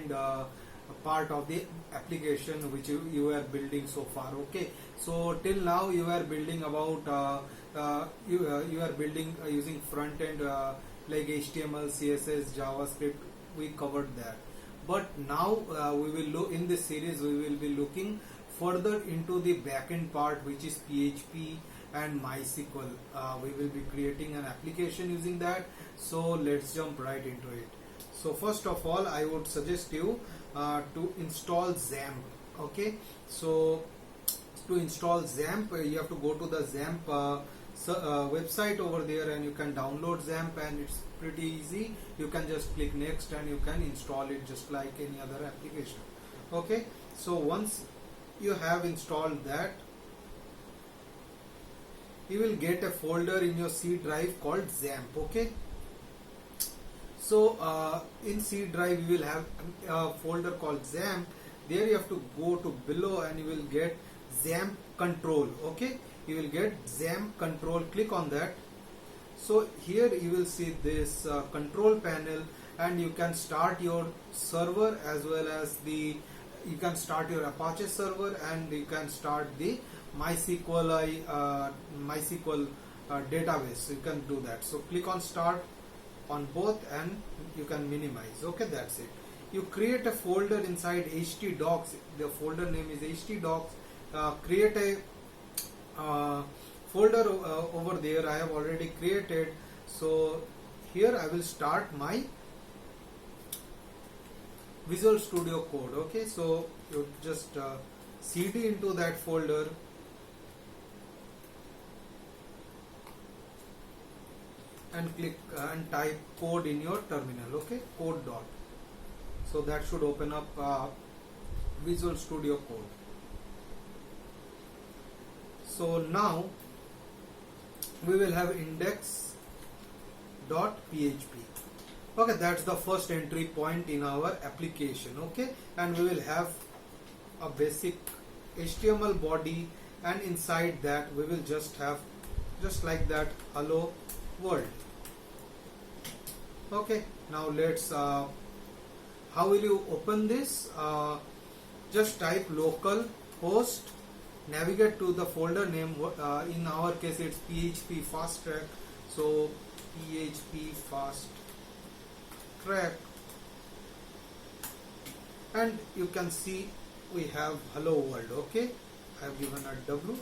end part of the application which you are building so far. Okay, so till now you are building about you are building using front end like HTML, CSS, JavaScript. We covered that, but now we will look in this series. We will be looking further into the backend part, which is PHP and MySQL. We will be creating an application using that. So let's jump right into it. So first of all, I would suggest you to install XAMPP. Okay, so to install XAMPP, you have to go to the XAMPP website over there, and you can download XAMPP, and it's pretty easy. You can just click next and you can install it just like any other application. Okay, so once you have installed that, you will get a folder in your C drive called XAMPP. Okay, so in C drive you will have a folder called XAMPP. There you have to go to below and you will get XAMPP control. Okay, you will get XAMPP control. Click on that. So here you will see this control panel, and you can start your server as well as you can start your Apache server, and you can start the MySQL database. So you can do that. So click on start on both and you can minimize. Okay, that's it. You create a folder inside htdocs. The folder name is htdocs. Create a folder over there. I have already created. So here I will start my Visual Studio Code. Okay, so you just cd into that folder, and click and type code in your terminal. Okay, code dot. So that should open up Visual Studio Code. So now we will have index.php. Okay, that's the first entry point in our application. Okay, and we will have a basic HTML body, and inside that we will just have just like that hello world. Okay, now let's how will you open this? Just type local host, navigate to the folder name. In our case it's PHP fast track, so PHP fast track, and you can see we have hello world. Okay, I have given a W.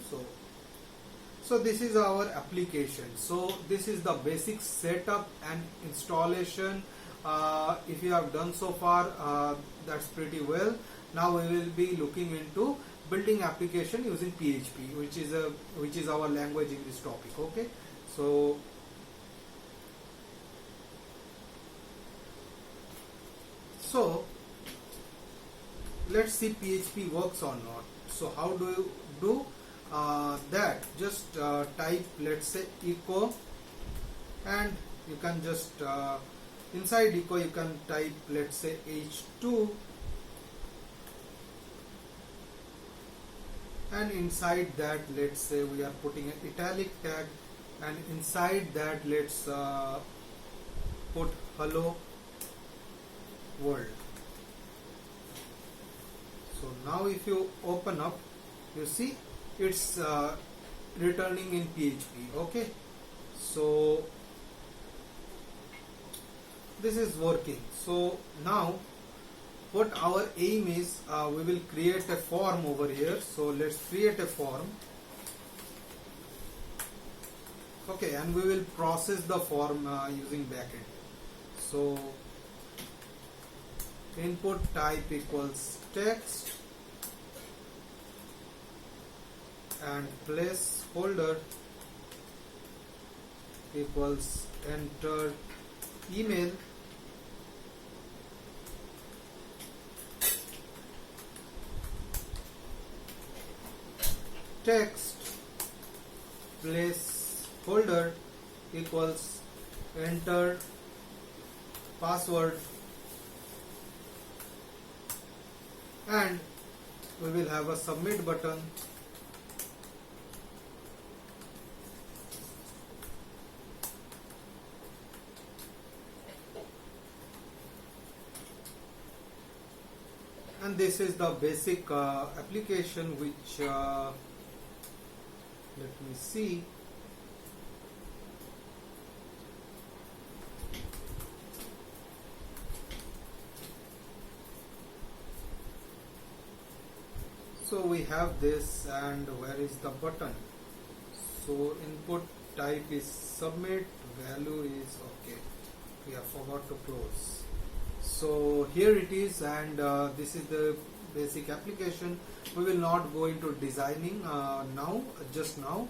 So this is our application. So this is the basic setup and installation. If you have done so far, that's pretty well. Now we will be looking into building application using PHP, which is our language in this topic. Okay, so let's see PHP works or not. So how do you do that? Just type, let's say, echo, and you can just inside echo you can type, let's say, h2, and inside that let's say we are putting an italic tag, and inside that let's put hello world. So now if you open up, you see it's returning in PHP. Okay, so this is working. So now what our aim is, we will create a form over here. So let's create a form. Okay, and we will process the form using backend. So input type equals text, and place folder equals enter email, text place folder equals enter password, and we will have a submit button. And this is the basic application which let me see. So we have this, and where is the button? So input type is submit, value is okay. We have forgot to close. So here it is, and this is the basic application. We will not go into designing now, just now.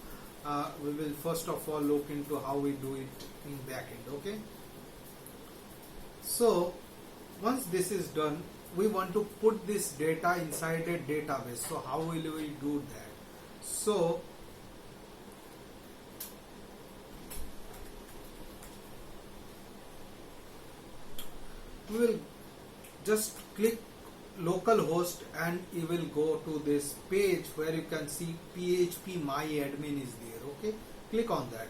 We will first of all look into how we do it in backend. Okay. So once this is done, we want to put this data inside a database. So how will we do that? So we will just click localhost, and you will go to this page where you can see PHP my admin is there. Okay, click on that.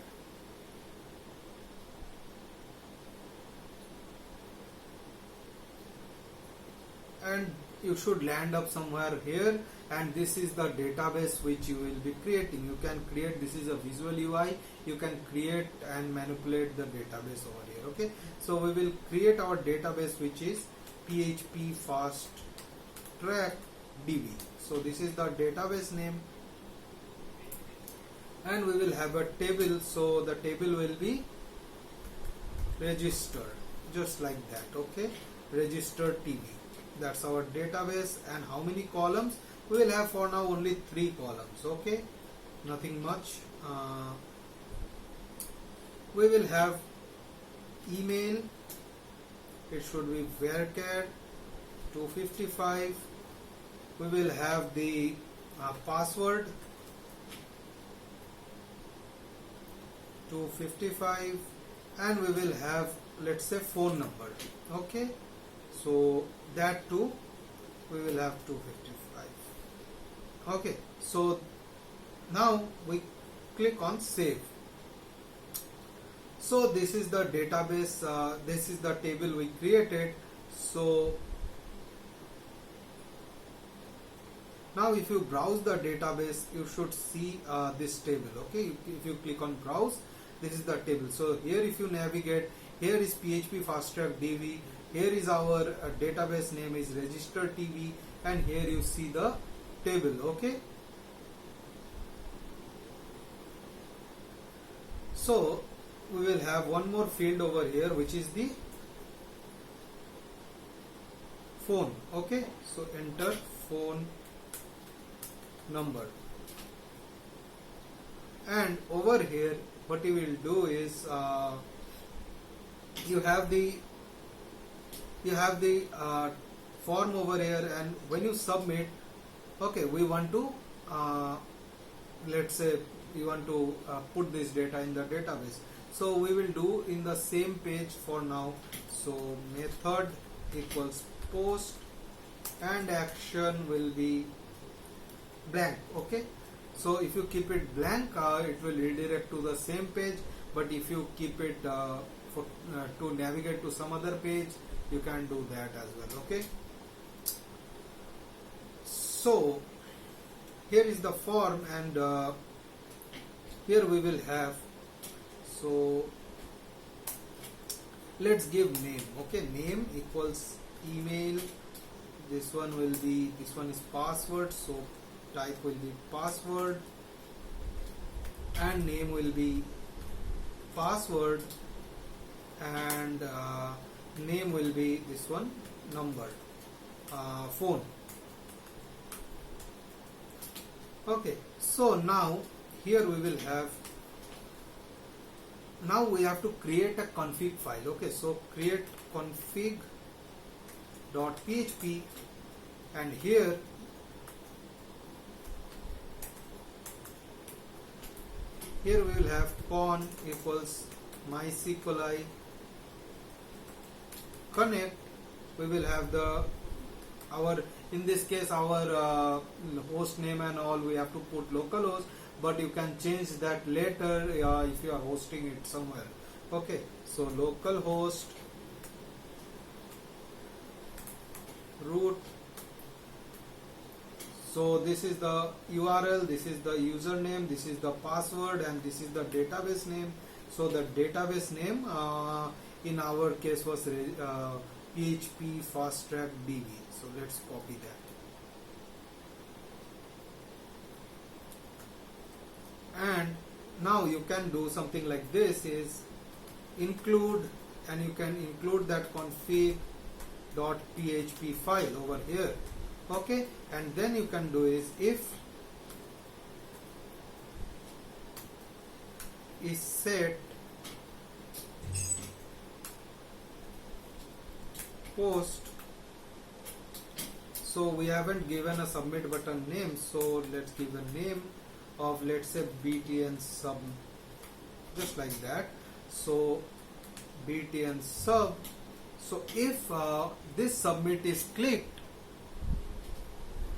And you should land up somewhere here, and this is the database which you will be creating. You can create, this is a visual UI, you can create and manipulate the database over here. Okay, so we will create our database, which is PHP fast track DB. So this is the database name, and we will have a table. So the table will be registered, just like that. Okay, registered TB. That's our database. And how many columns? We will have for now only 3 columns. Okay, nothing much. We will have email. It should be varchar 255. We will have the password 255, and we will have, let's say, phone number. Okay, so that too we will have 255. Okay, so now we click on save. So this is the database, this is the table we created. So now if you browse the database, you should see this table. Okay, if you click on browse, this is the table. So here if you navigate, here is PHP fast track DB, here is our database name is register TB, and here you see the table. Okay, so we will have one more field over here, which is the phone. Okay, so enter phone number, and over here what you will do is you have the form over here, and when you submit, okay, we want to let's say you want to put this data in the database. So we will do in the same page for now. So method equals post, and action will be blank. Okay, so if you keep it blank, it will redirect to the same page, but if you keep it to navigate to some other page, you can do that as well. Okay, so here is the form, and here we will have, so let's give name. Okay, name equals email, this one is password, so type will be password, and name will be password, and name will be this one, number, phone. Okay, so now here we will have, now we have to create a config file. Okay, so create config.php, and here we will have con equals MySQLi connect. We will have our, in this case, our host name and all, we have to put localhost, but you can change that later if you are hosting it somewhere. Okay, so localhost root So this is the URL, this is the username, this is the password, and this is the database name. So the database name in our case was PHP Fast Track DB. So let's copy that. And now you can do something like this, is include, and you can include that config.php file over here. Okay, and then you can do is if is set post. So we haven't given a submit button name, so let's give a name of, let's say, btn sub, just like that. So btn sub. So if this submit is clicked,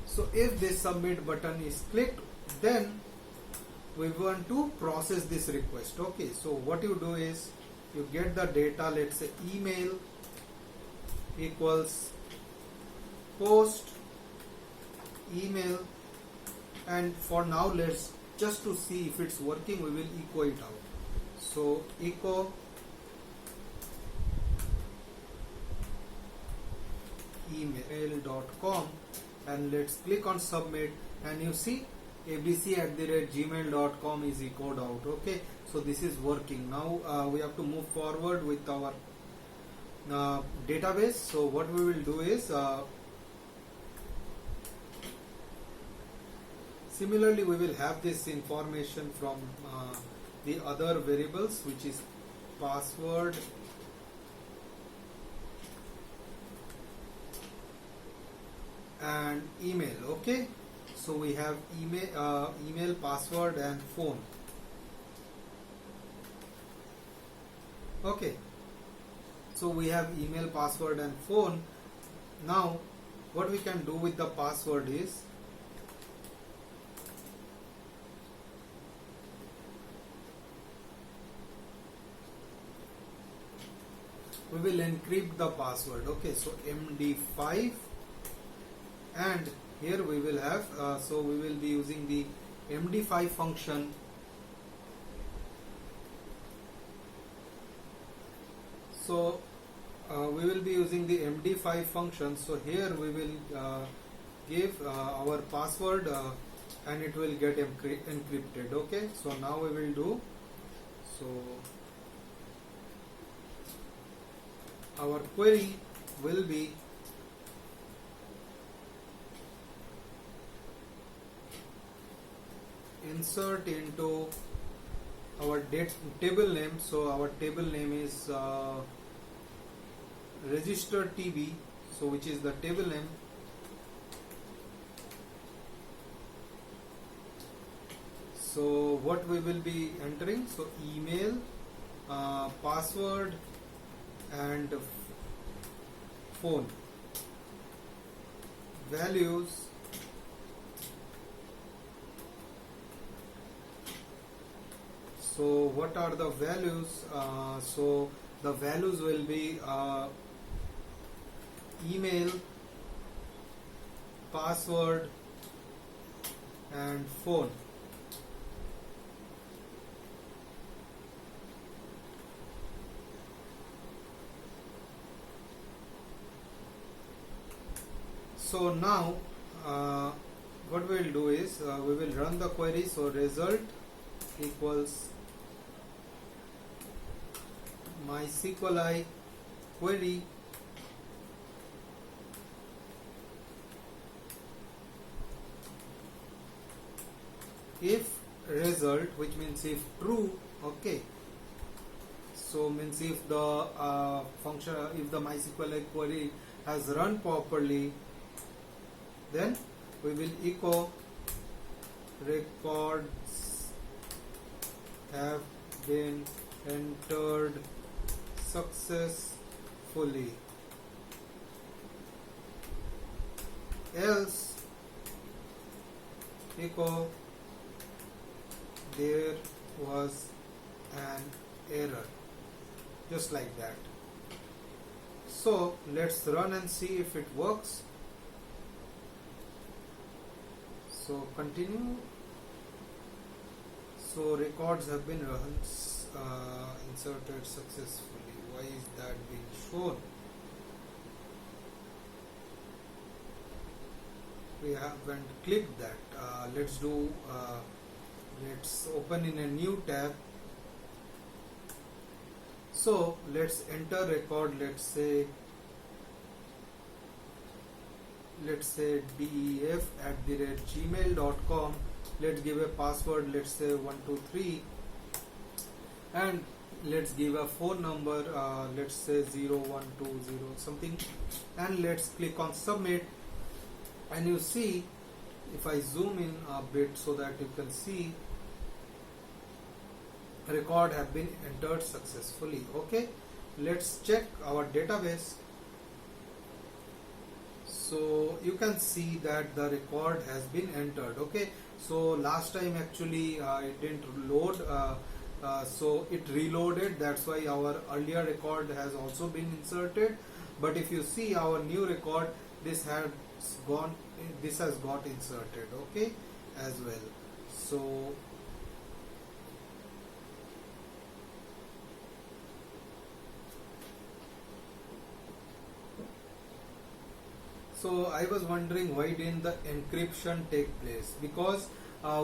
so if this submit button is clicked, then we want to process this request. Okay, so what you do is you get the data, let's say email equals post email, and for now let's just to see if it's working, we will echo it out. So echo email.com, and let's click on submit, and you see abc@gmail.com is echoed out. Okay, so this is working. Now we have to move forward with our database. So what we will do is similarly we will have this information from the other variables, which is password and email. Okay, so we have email, password, and phone. Okay, so we have email, password, and phone. Now what we can do with the password is we will encrypt the password. Okay, so MD5, and here we will have so we will be using the MD5 function. So we will be using the MD5 function. So here we will give our password and it will get encrypted. Okay, so now we will do, so our query will be insert into our table name. So our table name is register TB, so which is the table name. So what we will be entering, so email, password, and phone. Values, so what are the values? So the values will be email, password, and phone. So now what we will do is we will run the query. So result equals MySQLi query if result, which means if true. Okay, so means if the function, if the MySQLi query has run properly, then we will echo records have been entered successfully, else echo there was an error, just like that. So let's run and see if it works. So continue. So records have been inserted successfully. Why is that being shown? We haven't clicked that. Let's open in a new tab. So let's enter record. Let's say def@gmail.com. Let's give a password. Let's say 123, and let's give a phone number. Let's say 0120 something, and let's click on submit. And you see, if I zoom in a bit so that you can see, record have been entered successfully. Okay, let's check our database. So you can see that the record has been entered. Okay, so last time actually it didn't load, so it reloaded. That's why our earlier record has also been inserted. But if you see our new record, this has got inserted. Okay, as well. So I was wondering, why didn't the encryption take place? Because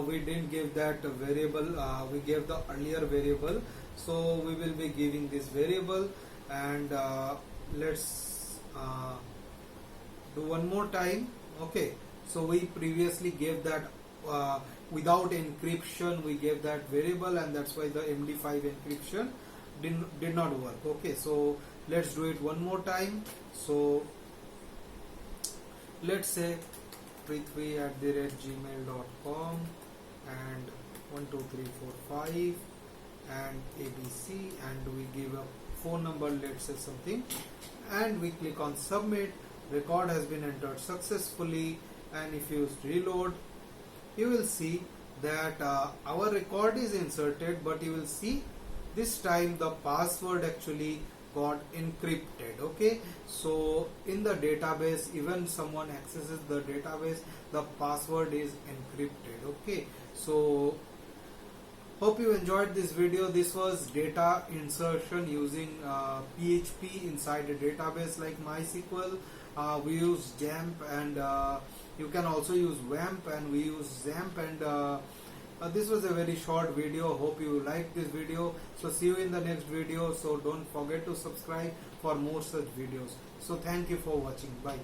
we didn't give that variable, we gave the earlier variable. So we will be giving this variable, and let's do one more time. Okay, so we previously gave that without encryption, we gave that variable, and that's why the MD5 encryption did not work. Okay, so let's do it one more time. So let's say prithvi@gmail.com and 12345 and ABC, and we give a phone number, let's say something, and we click on submit. Record has been entered successfully, and if you reload, you will see that our record is inserted, but you will see this time the password actually got encrypted. Okay, so in the database, even someone accesses the database, the password is encrypted. Okay, so hope you enjoyed this video. This was data insertion using PHP inside a database like MySQL. We use JAMP, and you can also use WAMP, and we use XAMPP, and this was a very short video. Hope you liked this video. So see you in the next video. So don't forget to subscribe for more such videos. So thank you for watching. Bye.